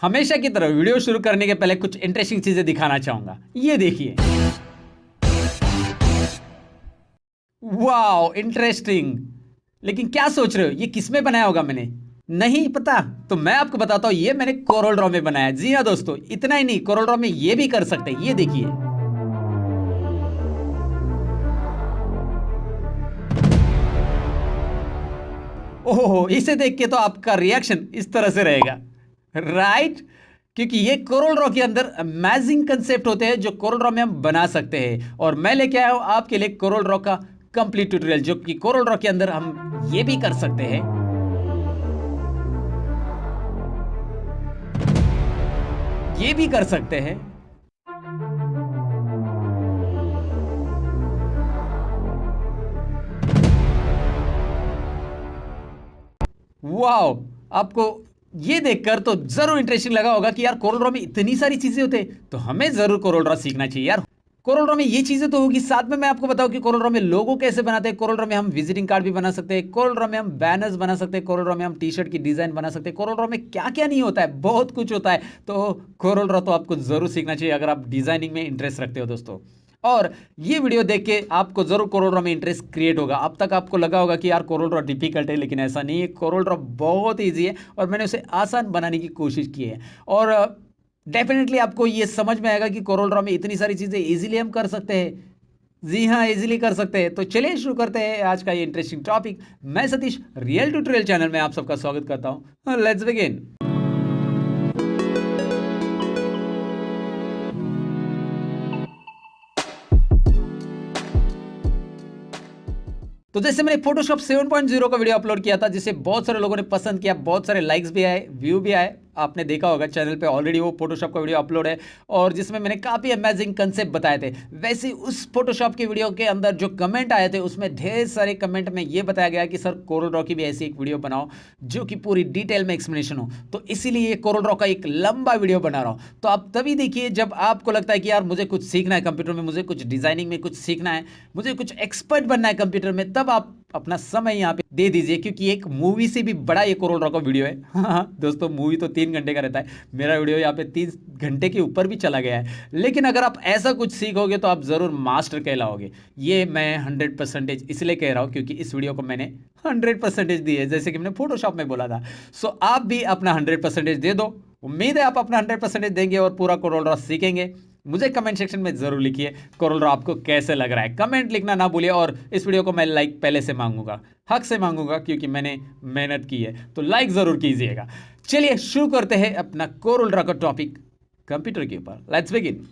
हमेशा की तरह वीडियो शुरू करने के पहले कुछ इंटरेस्टिंग चीजें दिखाना चाहूंगा। ये देखिए, वाओ इंटरेस्टिंग। लेकिन क्या सोच रहे हो, ये किसमें बनाया होगा मैंने? नहीं पता? तो मैं आपको बताता हूं, ये मैंने कोरल ड्रॉ में बनाया। जी हाँ दोस्तों, इतना ही नहीं, कोरल ड्रॉ में ये भी कर सकते हैं। ये देखिए, ओहो, इसे देख के तो आपका रिएक्शन इस तरह से रहेगा, राइट? क्योंकि ये कोरल ड्रॉ के अंदर अमेजिंग कंसेप्ट होते हैं जो कोरल ड्रॉ में हम बना सकते हैं। और मैं लेके आया हूं आपके लिए कोरल ड्रॉ का कंप्लीट ट्यूटोरियल, जो कि कोरल ड्रॉ के अंदर हम ये भी कर सकते हैं, ये भी कर सकते हैं। वाओ, आपको ये देखकर तो जरूर इंटरेस्टिंग लगा होगा कि यार कोरल ड्रॉ में इतनी सारी चीजें होते हैं, तो हमें जरूर कोरल ड्रॉ सीखना चाहिए यार। कोरल ड्रॉ में ये चीजें तो होगी, साथ में मैं आपको बताऊं कि कोरल ड्रॉ में लोगो कैसे बनाते हैं। कोरल ड्रॉ में हम विजिटिंग कार्ड भी बना सकते हैं, कोरल ड्रॉ में हम बैनर्स बना सकते हैं, कोरल ड्रॉ में हम टी शर्ट की डिजाइन बना सकते हैं। कोरल ड्रॉ में क्या क्या नहीं होता है, बहुत कुछ होता है। तो कोरल ड्रॉ तो आपको जरूर सीखना चाहिए अगर आप डिजाइनिंग में इंटरेस्ट रखते हो दोस्तों। और ये वीडियो देख के आपको जरूर कोरल ड्रॉ में इंटरेस्ट क्रिएट होगा। अब तक आपको लगा होगा कि यार कोरल ड्रॉ डिफिकल्ट है, लेकिन ऐसा नहीं है। कोरल ड्रॉ बहुत ईजी है और मैंने उसे आसान बनाने की कोशिश की है। और डेफिनेटली आपको ये समझ में आएगा कि कोरल ड्रॉ में इतनी सारी चीजें इजीली हम कर सकते हैं। जी हाँ, इजीली कर सकते हैं। तो चलिए शुरू करते हैं आज का ये इंटरेस्टिंग टॉपिक। मैं सतीश, रियल ट्यूटोरियल चैनल में आप सबका स्वागत करता हूँ। Let's begin. तो जैसे मैंने फोटोशॉप 7.0 का वीडियो अपलोड किया था, जिसे बहुत सारे लोगों ने पसंद किया, बहुत सारे लाइक्स भी आए, व्यू भी आए। आपने देखा होगा चैनल पे ऑलरेडी वो फोटोशॉप का वीडियो अपलोड है, और जिसमें मैंने काफ़ी अमेजिंग कंसेप्ट बताए थे। वैसे उस फोटोशॉप की वीडियो के अंदर जो कमेंट आए थे, उसमें ढेर सारे कमेंट में ये बताया गया कि सर कोरल ड्रॉ की भी ऐसी एक वीडियो बनाओ जो कि पूरी डिटेल में एक्सप्लेनेशन हो। तो इसीलिए ये कोरल ड्रॉ का एक लंबा वीडियो बना रहा हूँ। तो आप तभी देखिए जब आपको लगता है कि यार मुझे कुछ सीखना है कंप्यूटर में, मुझे कुछ डिजाइनिंग में कुछ सीखना है, मुझे कुछ एक्सपर्ट बनना है कंप्यूटर में, तब आप अपना समय यहाँ पे दे दीजिए। क्योंकि एक मूवी से भी बड़ा ये कोरल ड्रॉ का वीडियो है। हाँ दोस्तों, मूवी तो 3 घंटे का रहता है, मेरा वीडियो यहाँ पे 3 घंटे के ऊपर भी चला गया है। लेकिन अगर आप ऐसा कुछ सीखोगे तो आप ज़रूर मास्टर कहलाओगे। ये मैं 100% इसलिए कह रहा हूँ क्योंकि इस वीडियो को मैंने 100% दी है, जैसे कि मैंने फोटोशॉप में बोला था। सो आप भी अपना 100% दे दो। उम्मीद है आप अपना 100% देंगे और पूरा कोरल ड्रॉ सीखेंगे। मुझे कमेंट सेक्शन में जरूर लिखिए कोरल ड्रॉ आपको कैसे लग रहा है। कमेंट लिखना ना भूलिए, और इस वीडियो को मैं लाइक पहले से मांगूंगा, हक से मांगूंगा, क्योंकि मैंने मेहनत की है। तो लाइक जरूर कीजिएगा। चलिए शुरू करते हैं अपना कोरल ड्रॉ का टॉपिक कंप्यूटर के ऊपर। Let's begin.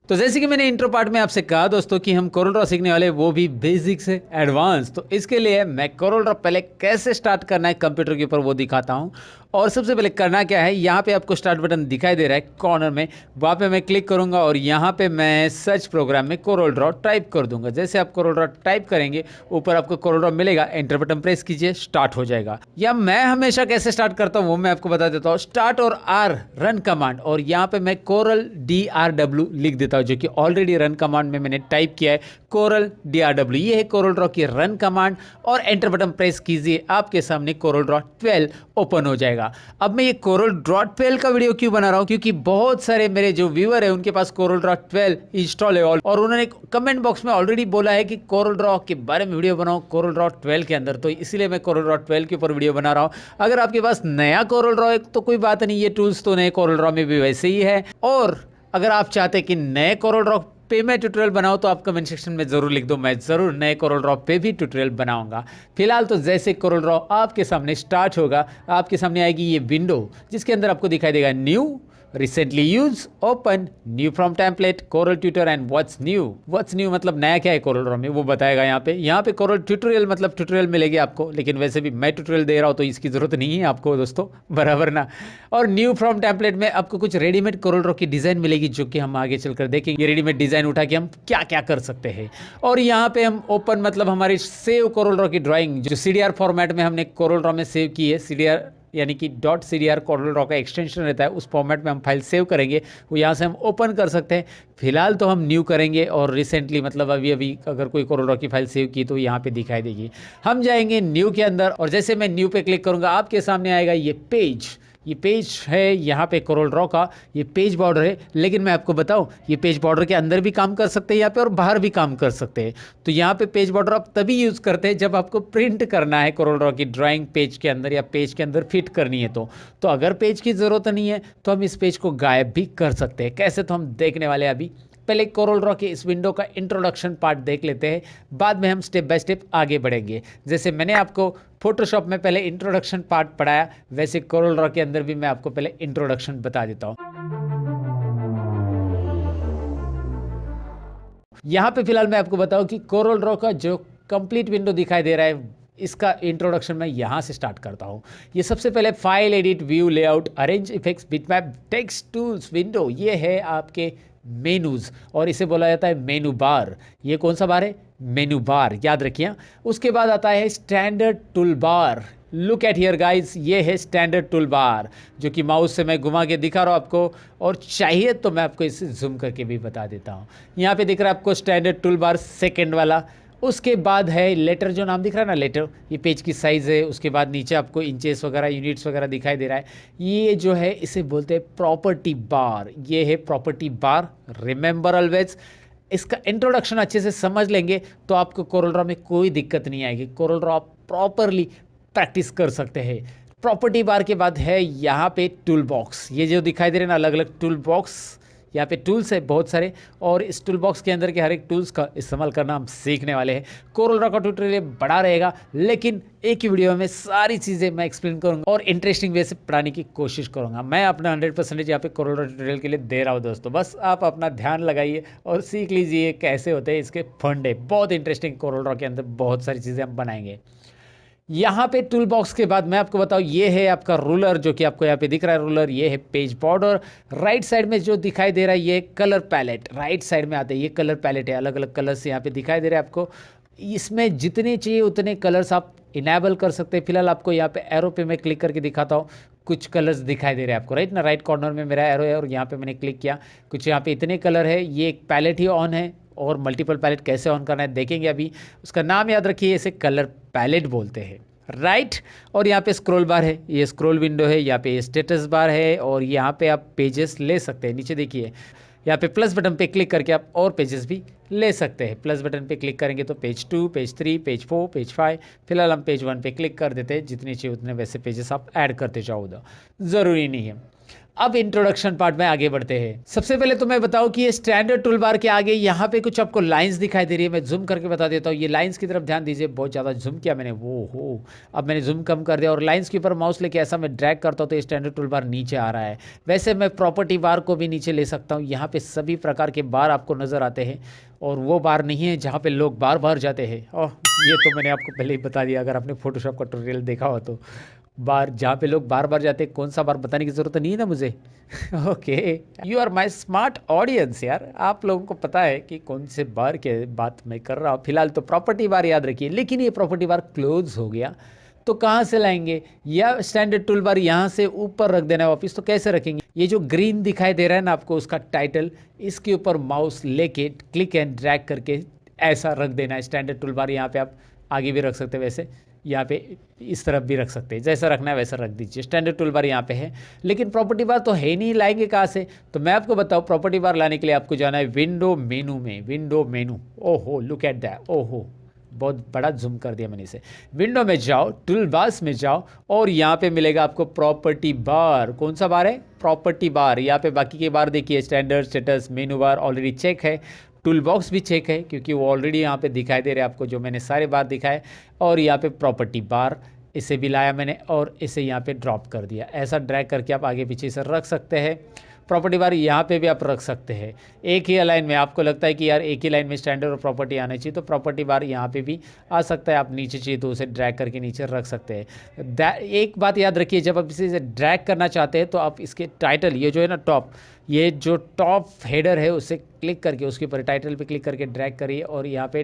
तो जैसे कि मैंने इंट्रो पार्ट में आपसे कहा दोस्तों कि हम कोरल ड्रॉ सीखने वाले, वो भी बेसिक से एडवांस। तो इसके लिए मैं कोरल ड्रॉ पहले कैसे स्टार्ट करना है कंप्यूटर के ऊपर वो दिखाता हूं। और सबसे पहले करना क्या है, यहाँ पे आपको स्टार्ट बटन दिखाई दे रहा है कॉर्नर में, वहाँ पे मैं क्लिक करूँगा और यहाँ पे मैं सर्च प्रोग्राम में कोरल ड्रॉ टाइप कर दूंगा। जैसे आप कोरल ड्रॉ टाइप करेंगे, ऊपर आपको कोरल ड्रॉ मिलेगा, एंटर बटन प्रेस कीजिए, स्टार्ट हो जाएगा। या मैं हमेशा कैसे स्टार्ट करता हूँ वो मैं आपको बता देता हूँ। स्टार्ट और आर रन कमांड, और यहाँ पे मैं कोरल DRW लिख देता हूँ, जो कि ऑलरेडी रन कमांड में मैंने टाइप किया है, कोरल DRW। ये है कोरल ड्रॉ की रन कमांड, और एंटर बटन प्रेस कीजिए, आपके सामने कोरल ड्रॉ 12 ओपन हो जाएगा। अब मैं ये कोरल ड्रॉ 12 का वीडियो क्यों बना रहा हूँ, क्योंकि बहुत सारे मेरे जो व्यूअर है उनके पास कोरल ड्रॉ 12 इंस्टॉल है, और उन्होंने कमेंट बॉक्स में ऑलरेडी बोला है कि कोरल ड्रॉ के बारे में वीडियो बनाओ कोरल ड्रॉ 12 के अंदर। तो इसीलिए मैं कोरल ड्रॉ 12 के ऊपर वीडियो बना रहा हूँ। अगर आपके पास नया कोरल ड्रॉ है तो कोई बात नहीं, ये टूल्स तो नए कोरल ड्रॉ में भी वैसे ही है। और अगर आप चाहते हैं कि नए कोरल ड्रॉ पे मैं ट्यूटोरियल बनाऊं, तो आप कमेंट सेक्शन में जरूर लिख दो, मैं जरूर नए कोरल ड्रॉ पे भी ट्यूटोरियल बनाऊंगा। फिलहाल तो जैसे कोरल ड्रॉ आपके सामने स्टार्ट होगा, आपके सामने आएगी ये विंडो, जिसके अंदर आपको दिखाई देगा new, recently use, open, new from template, coral tutor and what's new. What's new मतलब नया क्या है कोरल ड्रॉ में, वो बताएगा यहाँ पे कोरल ट्यूटोरियल मतलब ट्यूटोरियल मिलेगी आपको, लेकिन वैसे भी मैं ट्यूटोरियल दे रहा हूँ तो इसकी जरूरत नहीं है आपको दोस्तों, बराबर ना। और न्यू फ्रॉम टेम्पलेट में आपको कुछ रेडीमेड कोरल ड्रॉ की डिजाइन मिलेगी, जो कि हम आगे चलकर देखेंगे। रेडीमेड डिजाइन उठा के हम क्या क्या कर सकते हैं। और यहाँ पे हम ओपन मतलब हमारी सेव कोरल ड्रॉ की ड्राइंग, जो CDR फॉर्मेट में हमने कोरल ड्रॉ में सेव की है, CDR यानी कि .cdr CorelDRAW का एक्सटेंशन रहता है, उस फॉर्मेट में हम फाइल सेव करेंगे, वो यहाँ से हम ओपन कर सकते हैं। फिलहाल तो हम न्यू करेंगे और रिसेंटली मतलब अभी अगर कोई CorelDRAW की फाइल सेव की तो यहाँ पे दिखाई देगी। हम जाएंगे न्यू के अंदर और जैसे मैं न्यू पे क्लिक करूँगा आपके सामने आएगा ये पेज है यहाँ पे CorelDRAW का, ये पेज बॉर्डर है। लेकिन मैं आपको बताऊँ, ये पेज बॉर्डर के अंदर भी काम कर सकते हैं यहाँ पे और बाहर भी काम कर सकते हैं। तो यहाँ पे पेज बॉर्डर आप तभी यूज़ करते हैं जब आपको प्रिंट करना है CorelDRAW की ड्राइंग पेज के अंदर या पेज के अंदर फिट करनी है। तो अगर पेज की ज़रूरत नहीं है तो हम इस पेज को गायब भी कर सकते हैं। कैसे, तो हम देखने वाले हैं अभी। पहले CorelDRAW के इस विंडो का इंट्रोडक्शन पार्ट देख लेते हैं, बाद में हम स्टेप बाय स्टेप आगे बढ़ेंगे। जैसे मैंने आपको फोटोशॉप में पहले इंट्रोडक्शन पार्ट पढ़ाया, वैसे CorelDRAW के अंदर भी मैं आपको पहले इंट्रोडक्शन बता देता हूँ। यहाँ पे फिलहाल मैं आपको बताऊँ कि CorelDRAW का जो कंप्लीट विंडो दिखाई दे रहा है, इसका इंट्रोडक्शन मैं यहाँ से स्टार्ट करता हूँ। ये सबसे पहले file, edit, view, layout, arrange effects, bitmap, text tools window, ये है आपके मेनूज और इसे बोला जाता है मेनू बार। ये कौन सा बार है? मेनू बार, याद रखिए। उसके बाद आता है standard tool bar. Look at here guys, ये है स्टैंडर्ड टूल बार, जो कि माउस से मैं घुमा के दिखा रहा हूँ आपको, और चाहिए तो मैं आपको इसे जूम करके भी बता देता हूँ। यहाँ पे दिख रहा है आपको स्टैंडर्ड टूल बार सेकेंड वाला। उसके बाद है लेटर, जो नाम दिख रहा है ना लेटर, ये पेज की साइज़ है। उसके बाद नीचे आपको इंचेस वगैरह, यूनिट्स वगैरह दिखाई दे रहा है। ये जो है इसे बोलते हैं प्रॉपर्टी बार। ये है प्रॉपर्टी बार, रिमेंबर ऑलवेज। इसका इंट्रोडक्शन अच्छे से समझ लेंगे तो आपको CorelDRAW में कोई दिक्कत नहीं आएगी। CorelDRAW आप प्रॉपरली प्रैक्टिस कर सकते हैं। प्रॉपर्टी बार के बाद है यहाँ पे टूल बॉक्स। ये जो दिखाई दे रहे हैं ना अलग अलग टूल बॉक्स, यहाँ पे टूल्स है बहुत सारे, और इस टूल बॉक्स के अंदर के हर एक टूल्स का इस्तेमाल करना हम सीखने वाले हैं। CorelDRAW का ट्यूटोरियल बड़ा रहेगा, लेकिन एक ही वीडियो में सारी चीज़ें मैं एक्सप्लेन करूँगा और इंटरेस्टिंग वे से पढ़ाने की कोशिश करूँगा। मैं अपना 100% यहाँ पे CorelDRAW ट्यूटोरियल के लिए दे रहा हूँ दोस्तों। बस आप अपना ध्यान लगाइए और सीख लीजिए कैसे होते हैं इसके फंडे। बहुत इंटरेस्टिंग CorelDRAW के अंदर बहुत सारी चीज़ें हम बनाएंगे। यहाँ पे टूल बॉक्स के बाद मैं आपको बताऊँ, ये है आपका रूलर, जो कि आपको यहाँ पे दिख रहा है रूलर। ये है पेज बॉर्डर। राइट साइड में जो दिखाई दे रहा है ये कलर पैलेट, राइट साइड में आते हैं, ये कलर पैलेट है। अलग अलग कलर्स यहाँ पे दिखाई दे रहे हैं आपको। इसमें जितने चाहिए उतने कलर्स आप इनेबल कर सकते हैं। फिलहाल आपको यहाँ पे एरो पे मैं क्लिक करके दिखाता हूँ। कुछ कलर्स दिखाई दे रहे हैं आपको, राइट ना, राइट कॉर्नर में मेरा एरो है और यहाँ पे मैंने क्लिक किया। कुछ यहाँ पे इतने कलर है। ये एक पैलेट ही ऑन है, और मल्टीपल पैलेट कैसे ऑन करना है देखेंगे अभी। उसका नाम याद रखिए, इसे कलर पैलेट बोलते हैं, राइट। और यहाँ पे स्क्रॉल बार है, ये स्क्रॉल विंडो है। यहाँ पे स्टेटस बार है और यहाँ पे आप पेजेस ले सकते हैं। नीचे देखिए यहाँ पे प्लस बटन पे क्लिक करके आप और पेजेस भी ले सकते हैं। प्लस बटन पे क्लिक करेंगे तो पेज 2, पेज 3, पेज 4, पेज 5। फिलहाल हम पेज 1 पे क्लिक कर देते हैं। जितने चाहिए उतने वैसे पेजेस आप ऐड करते जाओ, उधर ज़रूरी नहीं है। अब इंट्रोडक्शन पार्ट में आगे बढ़ते हैं। सबसे पहले तो मैं बताऊं कि ये स्टैंडर्ड टूल बार के आगे यहाँ पे कुछ आपको लाइंस दिखाई दे रही है। मैं जूम करके बता देता हूँ। ये लाइंस की तरफ ध्यान दीजिए। बहुत ज़्यादा जूम किया मैंने, वो हो। अब मैंने जूम कम कर दिया और लाइंस के ऊपर माउस लेके ऐसा मैं ड्रैग करता हूँ तो ये स्टैंडर्ड टूल बार नीचे आ रहा है। वैसे मैं प्रॉपर्टी बार को भी नीचे ले सकता हूँ। यहाँ पे सभी प्रकार के बार आपको नज़र आते हैं, और वो बार नहीं है जहाँ पे लोग बार बार जाते हैं। ओह, ये तो मैंने आपको पहले ही बता दिया, अगर आपने फोटोशॉप का ट्यूटोरियल देखा हो तो। बार जहाँ पे लोग बार बार जाते हैं, कौन सा बार बताने की ज़रूरत नहीं है ना मुझे। Okay, you are my smart audience यार, आप लोगों को पता है कि कौन से बार के बात मैं कर रहा हूँ। फिलहाल तो प्रॉपर्टी बार याद रखिए, लेकिन ये प्रॉपर्टी बार क्लोज हो गया तो कहाँ से लाएंगे? या स्टैंडर्ड टूल बार यहाँ से ऊपर रख देना है वापस, तो कैसे रखेंगे? ये जो ग्रीन दिखाई दे रहा है ना आपको, उसका टाइटल, इसके ऊपर माउस लेके क्लिक एंड ड्रैग करके ऐसा रख देना है। स्टैंडर्ड टूल बार यहाँ पे आप आगे भी रख सकते हैं, वैसे यहाँ पे इस तरफ भी रख सकते हैं, जैसा रखना है वैसा रख दीजिए। स्टैंडर्ड टूल बार यहाँ पे है, लेकिन प्रॉपर्टी बार तो है नहीं, लाएंगे कहाँ से? तो मैं आपको बताऊँ, प्रॉपर्टी बार लाने के लिए आपको जाना है विंडो मेनू में। विंडो मेनू, ओहो लुक एट दैट, ओहो बहुत बड़ा जूम कर दिया मैंने इसे। विंडो में जाओ, टूल बार्स में जाओ, और यहाँ पे मिलेगा आपको प्रॉपर्टी बार। कौन सा बार है? Property bar. यहाँ पे बाकी के बार देखिए, standard, status, menu bar already check है। टूल बॉक्स भी चेक है क्योंकि वो ऑलरेडी यहाँ पे दिखाई दे रहे हैं आपको, जो मैंने सारे बार दिखाए। और यहाँ पे प्रॉपर्टी बार, इसे भी लाया मैंने और इसे यहाँ पे ड्रॉप कर दिया। ऐसा ड्रैग करके आप आगे पीछे से रख सकते हैं। प्रॉपर्टी बार यहाँ पे भी आप रख सकते हैं एक ही लाइन में। आपको लगता है कि यार एक ही लाइन में स्टैंडर्ड और प्रॉपर्टी आना चाहिए, तो प्रॉपर्टी बार यहाँ पे भी आ सकता है। आप नीचे चाहिए तो उसे ड्रैग करके नीचे रख सकते हैं। एक बात याद रखिए, जब आप इसे ड्रैग करना चाहते हैं तो आप इसके टाइटल, ये जो है ना टॉप, ये जो टॉप हेडर है उसे क्लिक करके उसके ऊपर टाइटल पे क्लिक करके ड्रैग करिए और यहाँ पे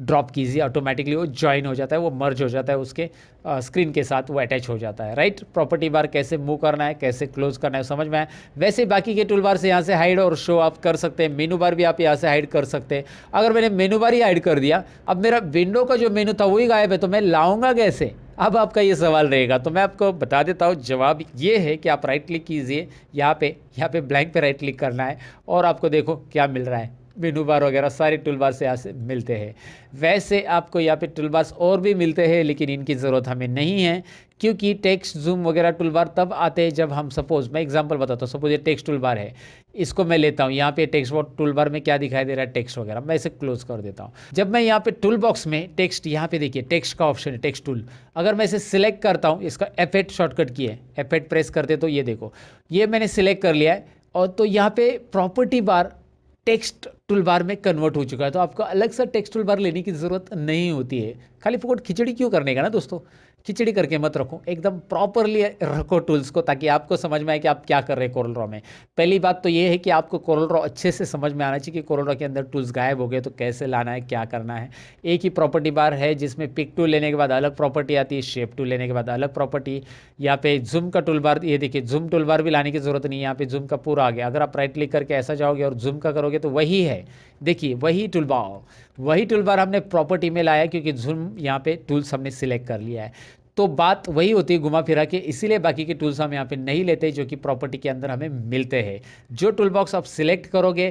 ड्रॉप कीजिए, ऑटोमेटिकली वो ज्वाइन हो जाता है, वो मर्ज हो जाता है उसके स्क्रीन के साथ, वो अटैच हो जाता है, राइट। प्रॉपर्टी बार कैसे मूव करना है, कैसे क्लोज करना है, समझ में आया। वैसे बाकी के टूल बार से यहाँ से हाइड और शो आप कर सकते हैं। मेनू बार भी आप यहाँ से हाइड कर सकते हैं। अगर मैंने मेनू बार ही हाइड कर दिया, अब मेरा विंडो का जो मेनू था वही गायब है, तो मैं लाऊंगा कैसे? अब आपका ये सवाल रहेगा, तो मैं आपको बता देता हूँ। जवाब ये है कि आप राइट क्लिक कीजिए, यहाँ पे ब्लैंक पे राइट क्लिक करना है, और आपको देखो क्या मिल रहा है, मेनू बार वगैरह सारे टूल बार से यहाँ से मिलते हैं। वैसे आपको यहाँ पे टूल बार्स और भी मिलते हैं, लेकिन इनकी ज़रूरत हमें नहीं है, क्योंकि टेक्स्ट जूम वगैरह टूल बार तब आते हैं जब हम, सपोज मैं एग्जांपल बताता हूँ, सपोज ये टेक्स्ट टूल बार है, इसको मैं लेता हूँ, यहाँ पे टेक्स्ट टूल बार में क्या दिखाई दे रहा है, टेक्स्ट वगैरह, मैं इसे क्लोज कर देता हूँ। जब मैं यहाँ पे टूल बॉक्स में टेक्स्ट, यहाँ पे देखिए टेक्स्ट का ऑप्शन है, टेक्स्ट टूल, अगर मैं इसे सिलेक्ट करता हूँ, इसका F8 शॉर्टकट की है, F8 प्रेस करते तो ये देखो, ये मैंने सिलेक्ट कर लिया है, और तो यहाँ पे प्रॉपर्टी बार टेक्स्ट टूल बार में कन्वर्ट हो चुका है। तो आपको अलग से टेक्स्ट टूल बार लेने की ज़रूरत नहीं होती है। खाली फुकट खिचड़ी क्यों करने का ना दोस्तों, खिचड़ी करके मत रखो, एकदम प्रॉपरली रखो टूल्स को, ताकि आपको समझ में आए कि आप क्या कर रहे हैं कोरल ड्रॉ में। पहली बात तो ये है कि आपको कोरल ड्रॉ अच्छे से समझ में आना चाहिए कि कोरल ड्रॉ के अंदर टूल्स गायब हो गए तो कैसे लाना है, क्या करना है। एक ही प्रॉपर्टी बार है जिसमें पिक टूल लेने के बाद अलग प्रॉपर्टी आती है, शेप टूल लेने के बाद अलग प्रॉपर्टी। यहाँ पे जूम का टूल बार, ये देखिए जूम टूल बार भी लाने की जरूरत नहीं है, यहाँ पे जूम का पूरा आ गया। अगर आप राइट क्लिक करके ऐसा जाओगे और जूम का करोगे तो वही है, देखिए वही टूल बार हमने प्रॉपर्टी में लाया, क्योंकि जूम यहाँ पे टूल्स हमने सिलेक्ट कर लिया है। तो बात वही होती है घुमा फिरा के, इसीलिए बाकी के टूल्स हम यहाँ पे नहीं लेते जो कि प्रॉपर्टी के अंदर हमें मिलते हैं। जो टूल बॉक्स आप सिलेक्ट करोगे